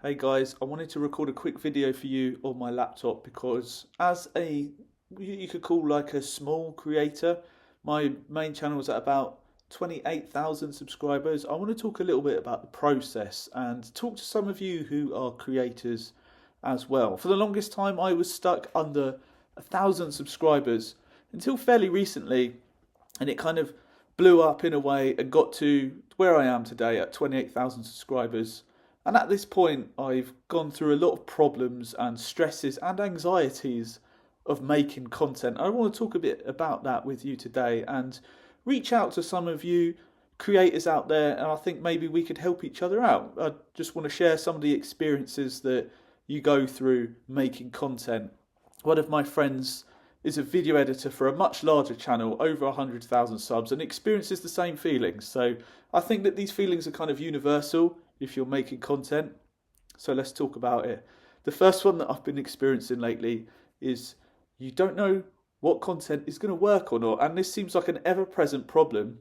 Hey guys, I wanted to record a quick video for you on my laptop because as you could call like a small creator, my main channel is at about 28,000 subscribers. I want to talk a little bit about the process and talk to some of you who are creators as well. For the longest time, I was stuck under 1,000 subscribers until fairly recently, and it kind of blew up in a way and got to where I am today at 28,000 subscribers. And at this point, I've gone through a lot of problems and stresses and anxieties of making content. I want to talk a bit about that with you today and reach out to some of you creators out there, and I think maybe we could help each other out. I just want to share some of the experiences that you go through making content. One of my friends is a video editor for a much larger channel, over 100,000 subs, and experiences the same feelings. So I think that these feelings are kind of universal if you're making content. So let's talk about it. The first one that I've been experiencing lately is you don't know what content is going to work or not. And this seems like an ever-present problem.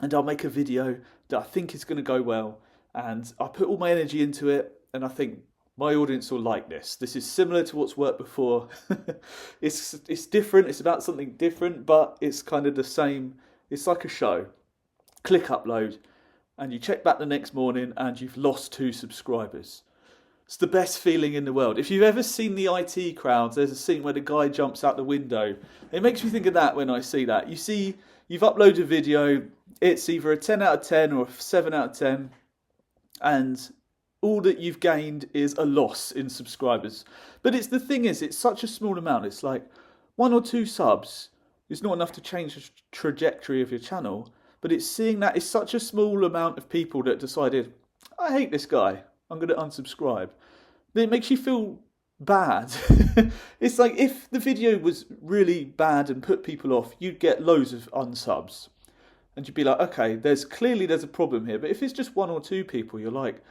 And I'll make a video that I think is going to go well. And I put all my energy into it. And I think my audience will like this. This is similar to what's worked before. It's different. It's about something different, but it's kind of the same. It's like a show. Click upload. And you check back the next morning and you've lost 2 subscribers. It's the best feeling in the world. If you've ever seen the IT Crowds, there's a scene where the guy jumps out the window. It makes me think of that when I see that. You see, you've uploaded a video, it's either a 10 out of 10 or a 7 out of 10, and all that you've gained is a loss in subscribers. But the thing is, it's such a small amount. It's like 1 or 2 subs is not enough to change the trajectory of your channel. But it's seeing that it's such a small amount of people that decided, I hate this guy, I'm going to unsubscribe. Then it makes you feel bad. It's like if the video was really bad and put people off, you'd get loads of unsubs. And you'd be like, okay, there's a problem here. But if it's just 1 or 2 people, you're like, it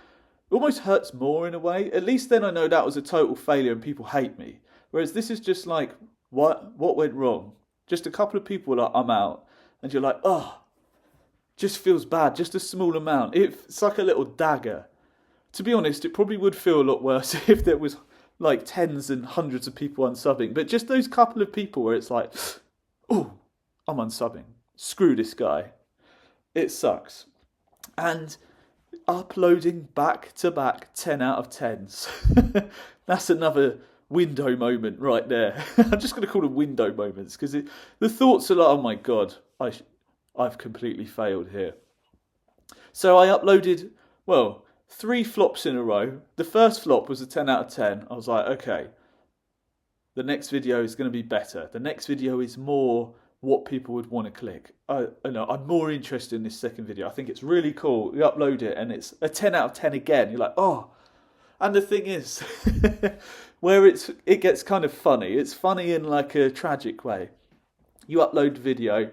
almost hurts more in a way. At least then I know that was a total failure and people hate me. Whereas this is just like, what went wrong? Just a couple of people are like, I'm out. And you're like, oh, just feels bad, just a small amount. It's like a little dagger. To be honest, it probably would feel a lot worse if there was like tens and hundreds of people unsubbing. But just those couple of people where it's like, oh, I'm unsubbing. Screw this guy. It sucks. And uploading back to back 10 out of 10s. That's another window moment right there. I'm just going to call them window moments because the thoughts are like, oh my God, I've completely failed here. So I uploaded, 3 flops in a row. The first flop was a 10 out of 10. I was like, okay, the next video is going to be better. The next video is more what people would want to click. I'm more interested in this second video. I think it's really cool. You upload it and it's a 10 out of 10 again. You're like, oh. And the thing is, where it gets kind of funny. It's funny in like a tragic way. You upload the video,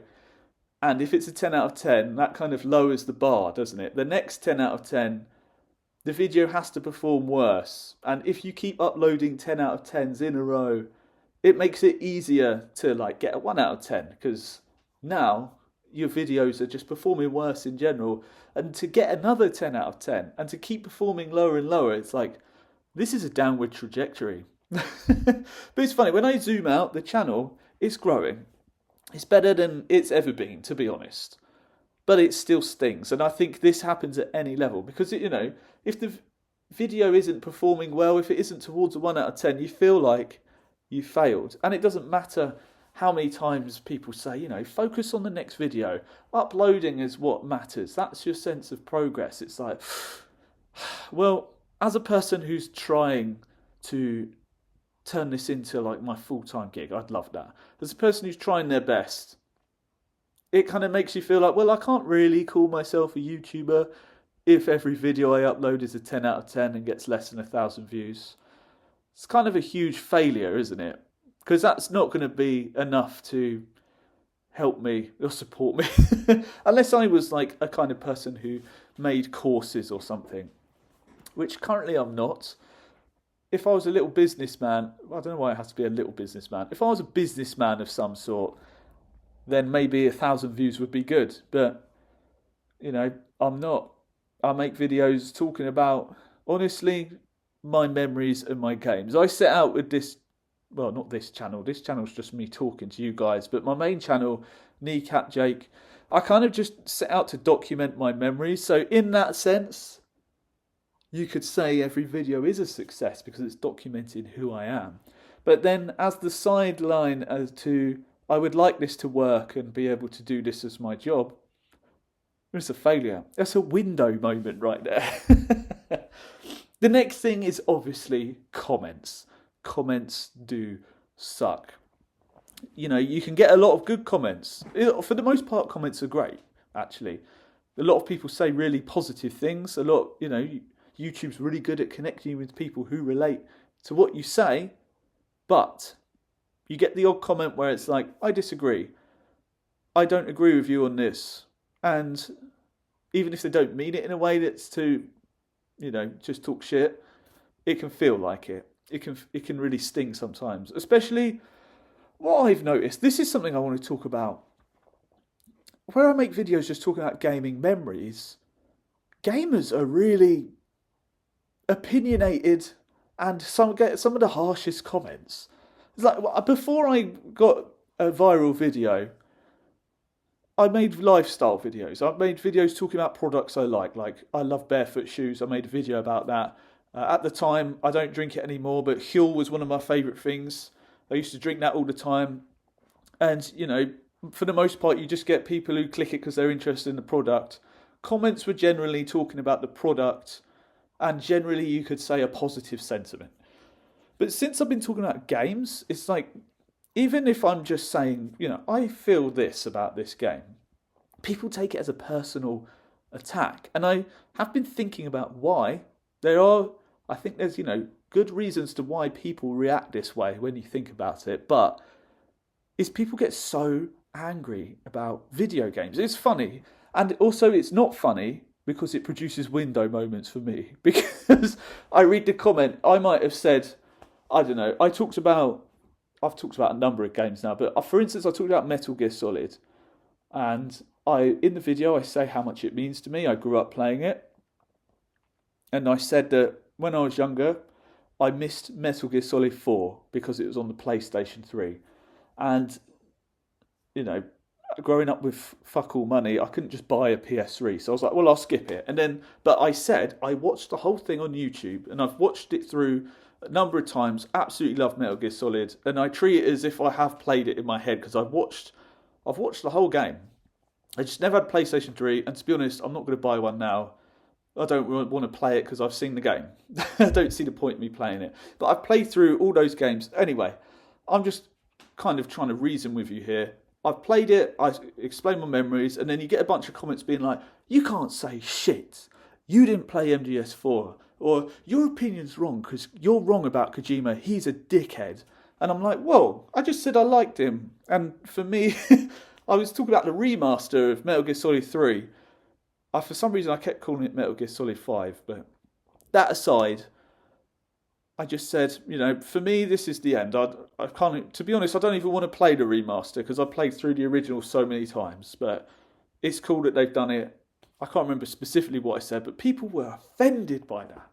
and if it's a 10 out of 10, that kind of lowers the bar, doesn't it? The next 10 out of 10, the video has to perform worse. And if you keep uploading 10 out of 10s in a row, it makes it easier to like get a 1 out of 10, because now your videos are just performing worse in general. And to get another 10 out of 10 and to keep performing lower and lower, it's like, this is a downward trajectory. But it's funny, when I zoom out, the channel is growing. It's better than it's ever been, to be honest. But it still stings. And I think this happens at any level. Because, if the video isn't performing well, if it isn't towards a 1 out of 10, you feel like you failed. And it doesn't matter how many times people say, focus on the next video. Uploading is what matters. That's your sense of progress. It's like, well, as a person who's trying to turn this into like my full-time gig, I'd love that. As a person who's trying their best, it kind of makes you feel like, well, I can't really call myself a YouTuber if every video I upload is a 10 out of 10 and gets less than 1,000 views. It's kind of a huge failure, isn't it? Because that's not going to be enough to help me or support me. Unless I was like a kind of person who made courses or something, which currently I'm not. If I was a little businessman, I don't know why it has to be a little businessman. If I was a businessman of some sort, then maybe 1,000 views would be good. But, I'm not. I make videos talking about, honestly, my memories and my games. I set out with this, well, not this channel's just me talking to you guys, but my main channel, Kneecat Jake, I kind of just set out to document my memories. So in that sense, you could say every video is a success because it's documenting who I am. But then as the sideline as to, I would like this to work and be able to do this as my job, it's a failure. That's a window moment right there. The next thing is obviously comments. Comments do suck. You know, you can get a lot of good comments. For the most part, comments are great, actually. A lot of people say really positive things. YouTube's really good at connecting with people who relate to what you say. But you get the odd comment where it's like, I disagree. I don't agree with you on this. And even if they don't mean it in a way that's to, just talk shit, it can feel like it. It can really sting sometimes. Especially what I've noticed. This is something I want to talk about. Where I make videos just talking about gaming memories, gamers are really opinionated and some get some of the harshest comments. It's like, before I got a viral video, I made lifestyle videos. I've made videos talking about products I like I love barefoot shoes. I made a video about that. At the time, I don't drink it anymore, but Huel was one of my favourite things. I used to drink that all the time. And, for the most part, you just get people who click it because they're interested in the product. Comments were generally talking about the product, and generally you could say a positive sentiment. But since I've been talking about games, it's like, even if I'm just saying, I feel this about this game, people take it as a personal attack. And I have been thinking about why. I think there's, good reasons to why people react this way when you think about it. But is people get so angry about video games. It's funny. And also it's not funny because it produces window moments for me. Because I read the comment, I might have said, I don't know, I've talked about a number of games now, but for instance, I talked about Metal Gear Solid. And in the video, I say how much it means to me. I grew up playing it. And I said that when I was younger, I missed Metal Gear Solid 4 because it was on the PlayStation 3. And, growing up with fuck all money, I couldn't just buy a PS3. So I was like, well, I'll skip it. But I said, I watched the whole thing on YouTube and I've watched it through a number of times. Absolutely love Metal Gear Solid. And I treat it as if I have played it in my head because I've watched the whole game. I just never had PlayStation 3. And to be honest, I'm not going to buy one now. I don't want to play it because I've seen the game. I don't see the point in me playing it. But I've played through all those games. Anyway, I'm just kind of trying to reason with you here. I've played it, I explain my memories, and then you get a bunch of comments being like, you can't say shit. You didn't play MGS4. Or, your opinion's wrong because you're wrong about Kojima. He's a dickhead. And I'm like, whoa, I just said I liked him. And for me, I was talking about the remaster of Metal Gear Solid 3. For some reason, I kept calling it Metal Gear Solid 5. But that aside, I just said, for me, this is the end. I can't, to be honest, I don't even want to play the remaster because I've played through the original so many times. But it's cool that they've done it. I can't remember specifically what I said, but people were offended by that.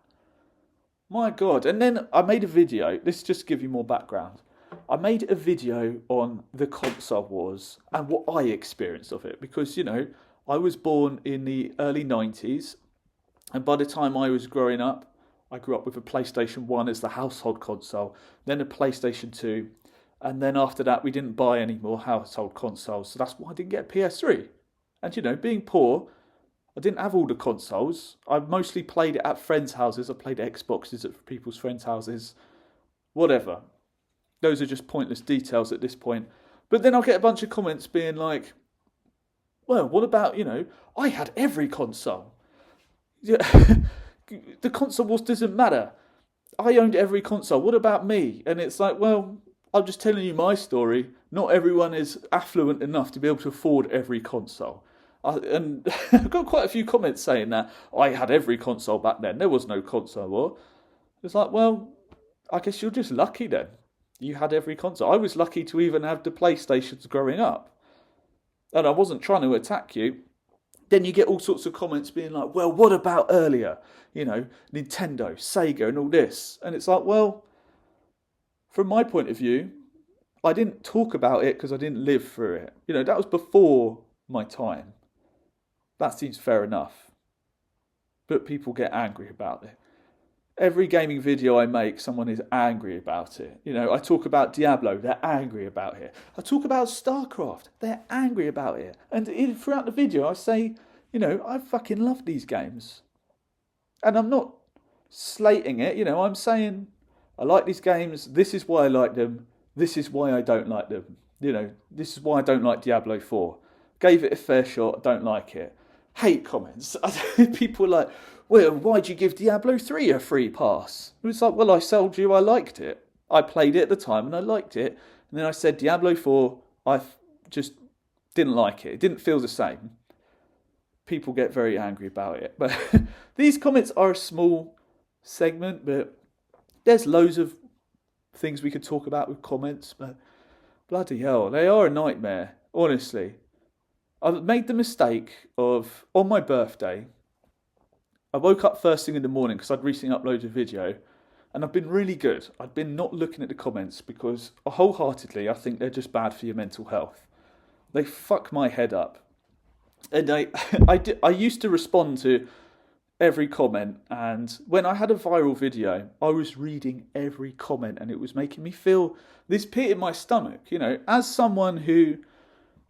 My God. And then I made a video. This just to give you more background. I made a video on the console wars and what I experienced of it. Because, I was born in the early 90s. And by the time I was growing up, I grew up with a PlayStation 1 as the household console, then a PlayStation 2, and then after that we didn't buy any more household consoles, so that's why I didn't get a PS3. And being poor, I didn't have all the consoles. I mostly played it at friends' houses. I played Xboxes at people's friends' houses. Whatever. Those are just pointless details at this point. But then I'll get a bunch of comments being like, well, what about, I had every console. Yeah. The console wars doesn't matter. I owned every console. What about me? And it's like, well, I'm just telling you my story. Not everyone is affluent enough to be able to afford every console. And I've got quite a few comments saying that I had every console back then. There was no console war. It's like, well, I guess you're just lucky then. You had every console. I was lucky to even have the PlayStations growing up. And I wasn't trying to attack you. Then you get all sorts of comments being like, well, what about earlier? You know, Nintendo, Sega and all this. And it's like, well, from my point of view, I didn't talk about it because I didn't live through it. You know, that was before my time. That seems fair enough. But people get angry about it. Every gaming video I make, someone is angry about it. You know, I talk about Diablo, they're angry about it. I talk about StarCraft, they're angry about it. And throughout the video, I say, you know, I fucking love these games. And I'm not slating it, you know, I'm saying I like these games, this is why I like them, this is why I don't like them. You know, this is why I don't like Diablo 4. Gave it a fair shot, I don't like it. Hate comments. People are like, well, why'd you give Diablo 3 a free pass? It's like, well, I told you I liked it. I played it at the time and I liked it. And then I said Diablo 4, I just didn't like it. It didn't feel the same. People get very angry about it. But these comments are a small segment, but there's loads of things we could talk about with comments. But bloody hell, they are a nightmare, honestly. I've made the mistake of, on my birthday, I woke up first thing in the morning because I'd recently uploaded a video, and I've been really good. I've been not looking at the comments because wholeheartedly I think they're just bad for your mental health. They fuck my head up. And I used to respond to every comment, and when I had a viral video, I was reading every comment and it was making me feel this pit in my stomach. You know, as someone who,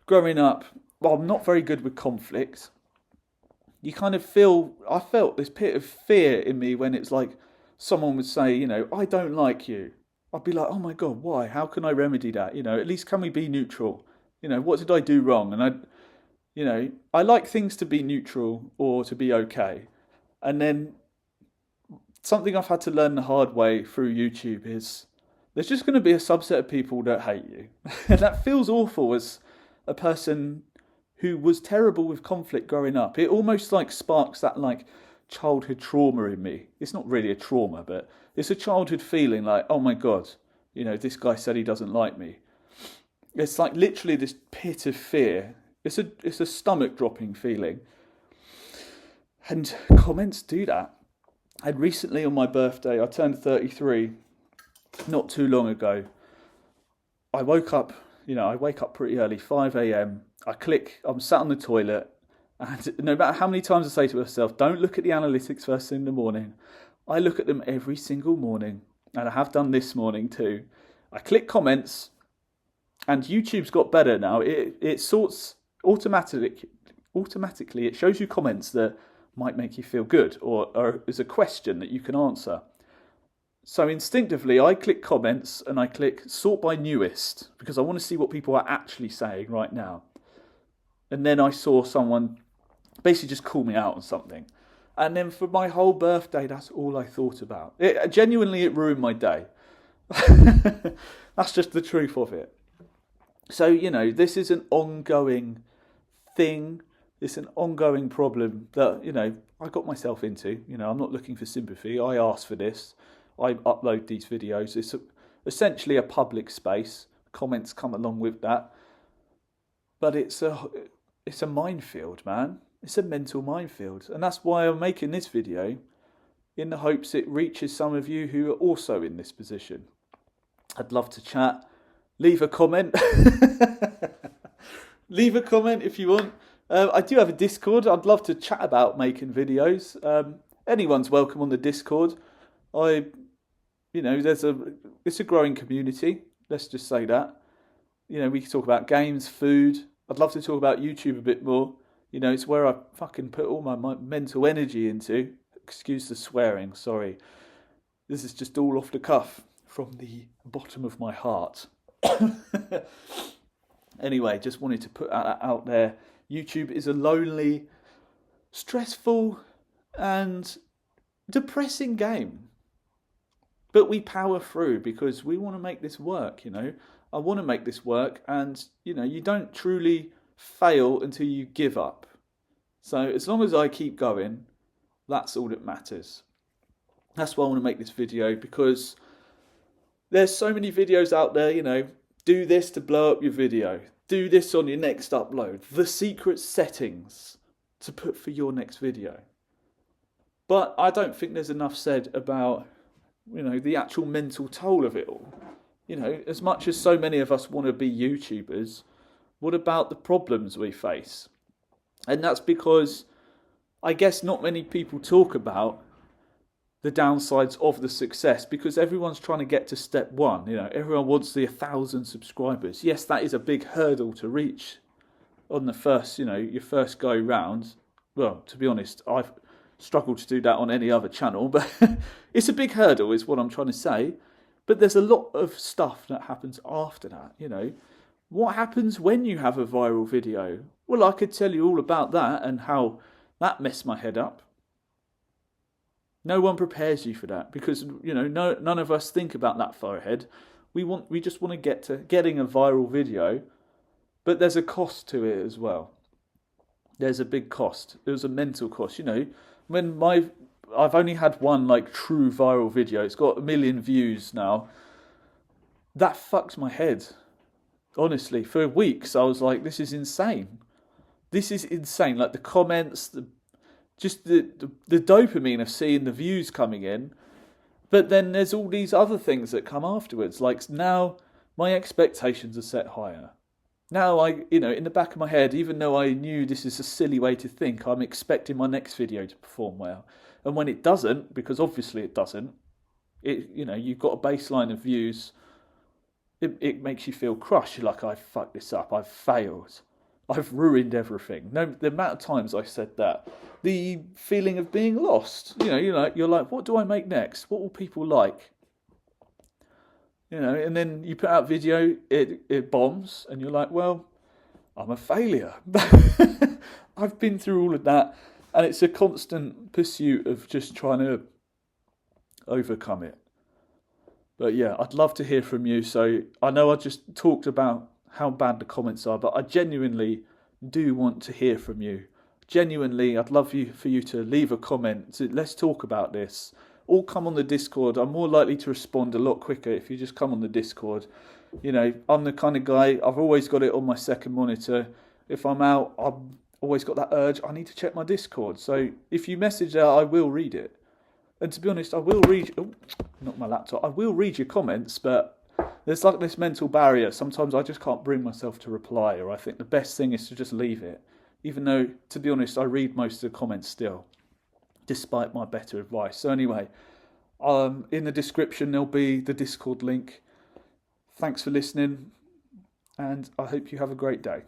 growing up, well, I'm not very good with conflict. You kind of feel, I felt this pit of fear in me when it's like someone would say, you know, I don't like you. I'd be like, oh my God, why? How can I remedy that? You know, at least can we be neutral? You know, what did I do wrong? And I like things to be neutral or to be okay. And then something I've had to learn the hard way through YouTube is there's just going to be a subset of people that hate you. And that feels awful as a person who was terrible with conflict growing up. It almost like sparks that like childhood trauma in me. It's not really a trauma, but it's a childhood feeling like, oh my God, you know, this guy said he doesn't like me. It's like literally this pit of fear. It's a stomach dropping feeling. And comments do that. And recently on my birthday, I turned 33 not too long ago. I woke up, you know, I wake up pretty early, 5 a.m. I'm sat on the toilet, and no matter how many times I say to myself, don't look at the analytics first thing in the morning, I look at them every single morning, and I have done this morning too. I click comments, and YouTube's got better now. It sorts automatically, it shows you comments that might make you feel good, or is a question that you can answer. So instinctively, I click comments and I click sort by newest because I want to see what people are actually saying right now. And then I saw someone basically just call me out on something. And then for my whole birthday, that's all I thought about. It ruined my day. That's just the truth of it. So, you know, this is an ongoing thing. It's an ongoing problem that, you know, I got myself into. You know, I'm not looking for sympathy. I asked for this. I upload these videos. It's essentially a public space. Comments come along with that. But it's a minefield, man. It's a mental minefield. And that's why I'm making this video, in the hopes it reaches some of you who are also in this position. I'd love to chat. Leave a comment. Leave a comment if you want. I do have a Discord. I'd love to chat about making videos. Anyone's welcome on the Discord. It's a growing community. Let's just say that. You know, we can talk about games, food. I'd love to talk about YouTube a bit more. You know, it's where I fucking put all my mental energy into. Excuse the swearing, sorry. This is just all off the cuff from the bottom of my heart. Anyway, just wanted to put that out there. YouTube is a lonely, stressful, and depressing game. But we power through because we want to make this work, you know. I want to make this work, and, you know, you don't truly fail until you give up. So as long as I keep going, that's all that matters. That's why I want to make this video, because there's so many videos out there, you know, do this to blow up your video. Do this on your next upload. The secret settings. to put for your next video. But I don't think there's enough said about, the actual mental toll of it all. As much as so many of us want to be YouTubers, what about the problems we face? And that's because I guess not many people talk about the downsides of the success, because everyone's trying to get to step one. Everyone wants the 1,000 subscribers. Yes, that is a big hurdle to reach on the first, your first go round. Well, to be honest, I've struggled to do that on any other channel, but it's a big hurdle is what I'm trying to say. But there's a lot of stuff that happens after that, What happens when you have a viral video? Well, I could tell you all about that and how that messed my head up. No one prepares you for that because, none of us think about that far ahead. We just want to get to getting a viral video, but there's a cost to it as well. There's a big cost. There's a mental cost. When I've only had one true viral video. It's got 1 million views now. That fucked my head. Honestly, for weeks I was like, this is insane. This is insane. The comments, the dopamine of seeing the views coming in. But then there's all these other things that come afterwards. Now my expectations are set higher. Now in the back of my head, even though I knew this is a silly way to think, I'm expecting my next video to perform well. And when it doesn't, because obviously it doesn't, you've got a baseline of views, it makes you feel crushed. You're like, I fucked this up, I've failed, I've ruined everything. No, the amount of times I said that, the feeling of being lost. You're like, what do I make next? What will people like? And then you put out video, it bombs, and you're like, well, I'm a failure. I've been through all of that, and it's a constant pursuit of just trying to overcome it. But yeah, I'd love to hear from you. So I know I just talked about how bad the comments are, but I genuinely do want to hear from you. Genuinely, I'd love for you to leave a comment. Let's talk about this. Or come on the Discord. I'm more likely to respond a lot quicker if you just come on the Discord. I'm the kind of guy, I've always got it on my second monitor. If I'm out, I've always got that urge, I need to check my Discord. So if you message that, I will read it. And to be honest, I will read, not my laptop, I will read your comments, but there's this mental barrier. Sometimes I just can't bring myself to reply, or I think the best thing is to just leave it. Even though, to be honest, I read most of the comments still, despite my better advice. So anyway, in the description there'll be the Discord link. Thanks for listening, and I hope you have a great day.